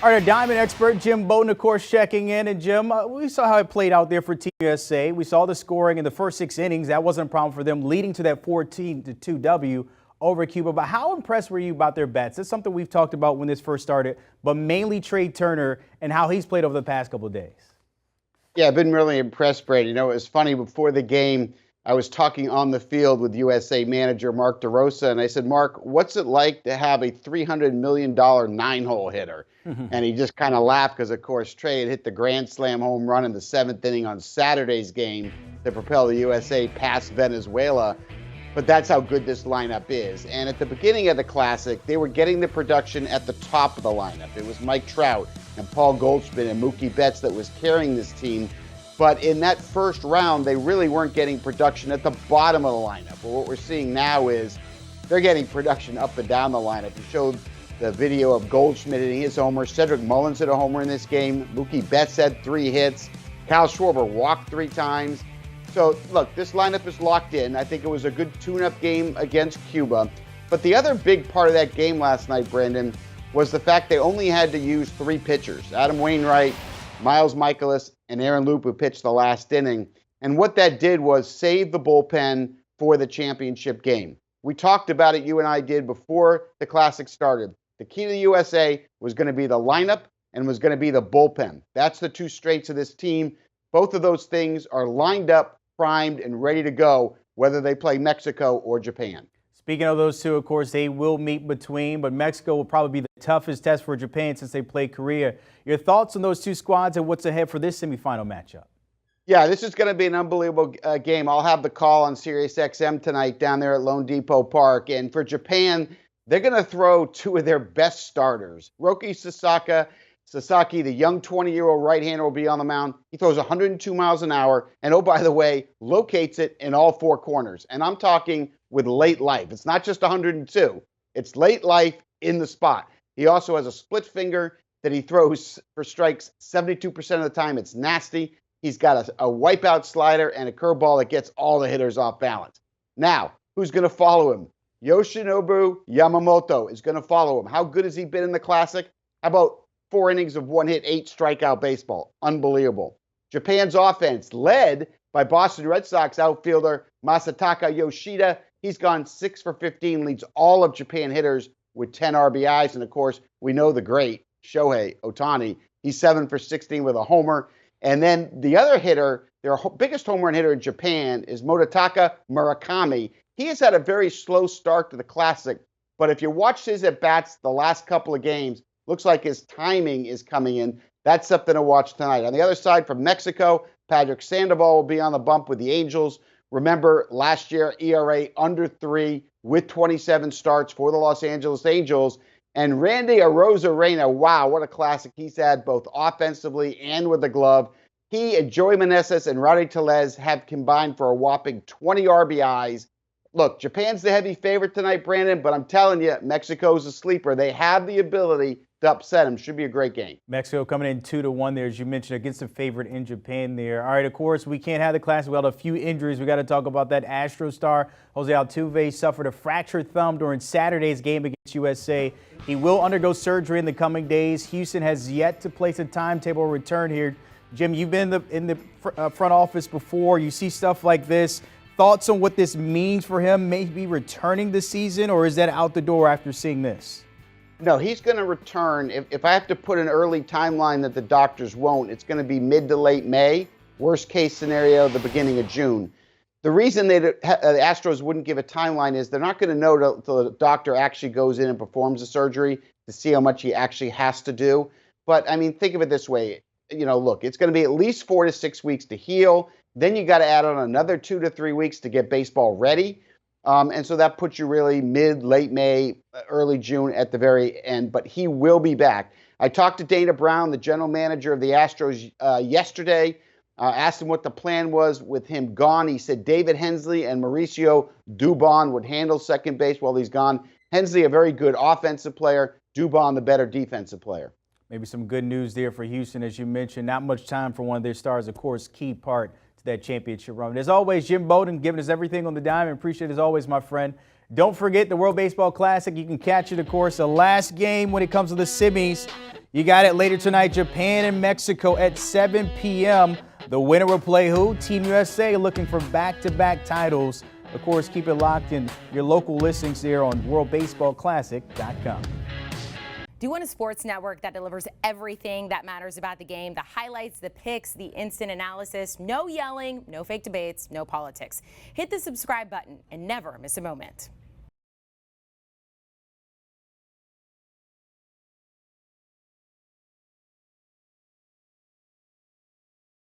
All right, our diamond expert, Jim Bowden, of course, checking in. And Jim, we saw how it played out there for Team USA. We saw the scoring in the first 6 innings. That wasn't a problem for them, leading to that 14-2 W over Cuba. But how impressed were you about their bats? That's something we've talked about when this first started, but mainly Trey Turner and how he's played over the past couple of days. Yeah, I've been really impressed, Brady. You know, it was funny, before the game, I was talking on the field with USA manager Mark DeRosa, and I said, Mark, what's it like to have a $300 million 9-hole hitter? And he just kind of laughed because, of course, Trey had hit the grand slam home run in the 7th inning on Saturday's game to propel the USA past Venezuela. But that's how good this lineup is. And at the beginning of the Classic, they were getting the production at the top of the lineup. It was Mike Trout and Paul Goldschmidt and Mookie Betts that was carrying this team. But in that first round, they really weren't getting production at the bottom of the lineup. But what we're seeing now is they're getting production up and down the lineup. You showed the video of Goldschmidt hitting his homer. Cedric Mullins hit a homer in this game. Mookie Betts had 3 hits. Kyle Schwarber walked 3 times. So, look, this lineup is locked in. I think it was a good tune-up game against Cuba. But the other big part of that game last night, Brandon, was the fact they only had to use 3 pitchers. Adam Wainwright, Miles Michaelis, and Aaron Loup, who pitched the last inning. And what that did was save the bullpen for the championship game. We talked about it, you and I did, before the Classic started. The key to the USA was going to be the lineup and was going to be the bullpen. That's the 2 strengths of this team. Both of those things are lined up, primed, and ready to go, whether they play Mexico or Japan. Speaking of those 2, of course, they will meet between, but Mexico will probably be the toughest test for Japan since they play Korea. Your thoughts on those 2 squads and what's ahead for this semifinal matchup? Yeah, this is going to be an unbelievable game. I'll have the call on Sirius XM tonight down there at Lone Depot Park. And for Japan, they're going to throw 2 of their best starters. Roki Sasaki, the young 20-year-old right-hander, will be on the mound. He throws 102 miles an hour and, oh, by the way, locates it in all 4 corners. And I'm talking with late life. It's not just 102. It's late life in the spot. He also has a split finger that he throws for strikes 72% of the time. It's nasty. He's got a wipeout slider and a curveball that gets all the hitters off balance. Now, who's going to follow him? Yoshinobu Yamamoto is going to follow him. How good has he been in the Classic? How about 4 innings of 1 hit, 8 strikeout baseball? Unbelievable. Japan's offense, led by Boston Red Sox outfielder Masataka Yoshida. He's gone 6 for 15, leads all of Japan hitters with 10 RBIs. And, of course, we know the great Shohei Ohtani. He's 7 for 16 with a homer. And then the other hitter, their biggest home run hitter in Japan, is Motataka Murakami. He has had a very slow start to the Classic, but if you watch his at-bats the last couple of games, looks like his timing is coming in. That's something to watch tonight. On the other side, from Mexico, Patrick Sandoval will be on the bump with the Angels. Remember, last year, ERA under 3 with 27 starts for the Los Angeles Angels. And Randy Arozarena, wow, what a Classic he's had, both offensively and with the glove. He and Joey Meneses and Rowdy Tellez have combined for a whopping 20 RBIs. Look, Japan's the heavy favorite tonight, Brandon, but I'm telling you, Mexico's a sleeper. They have the ability to upset them. Should be a great game. Mexico coming in 2-1 there, as you mentioned, against the favorite in Japan there. All right, of course, we can't have the Classic without a few injuries. We got to talk about that Astro star. Jose Altuve suffered a fractured thumb during Saturday's game against USA. He will undergo surgery in the coming days. Houston has yet to place a timetable return here. Jim, you've been in the front office before. You see stuff like this. Thoughts on what this means for him, maybe returning this season, or is that out the door after seeing this? No, he's going to return. If I have to put an early timeline that the doctors won't, it's going to be mid to late May. Worst case scenario, the beginning of June. The reason the Astros wouldn't give a timeline is they're not going to know until the doctor actually goes in and performs the surgery to see how much he actually has to do. But, I mean, think of it this way. You know, look, it's going to be at least 4 to 6 weeks to heal. Then you got to add on another 2 to 3 weeks to get baseball ready. And so that puts you really late May, early June at the very end. But he will be back. I talked to Dana Brown, the general manager of the Astros, yesterday. Asked him what the plan was with him gone. He said David Hensley and Mauricio Dubon would handle second base while he's gone. Hensley, a very good offensive player. Dubon, the better defensive player. Maybe some good news there for Houston, as you mentioned. Not much time for one of their stars, of course, key part to that championship run. As always, Jim Bowden giving us everything on the diamond. Appreciate it as always, my friend. Don't forget the World Baseball Classic. You can catch it, of course, the last game when it comes to the semis. You got it later tonight, Japan and Mexico at 7 p.m. The winner will play who? Team USA, looking for back-to-back titles. Of course, keep it locked in your local listings there on worldbaseballclassic.com. Do you want a sports network that delivers everything that matters about the game? The highlights, the picks, the instant analysis, no yelling, no fake debates, no politics. Hit the subscribe button and never miss a moment.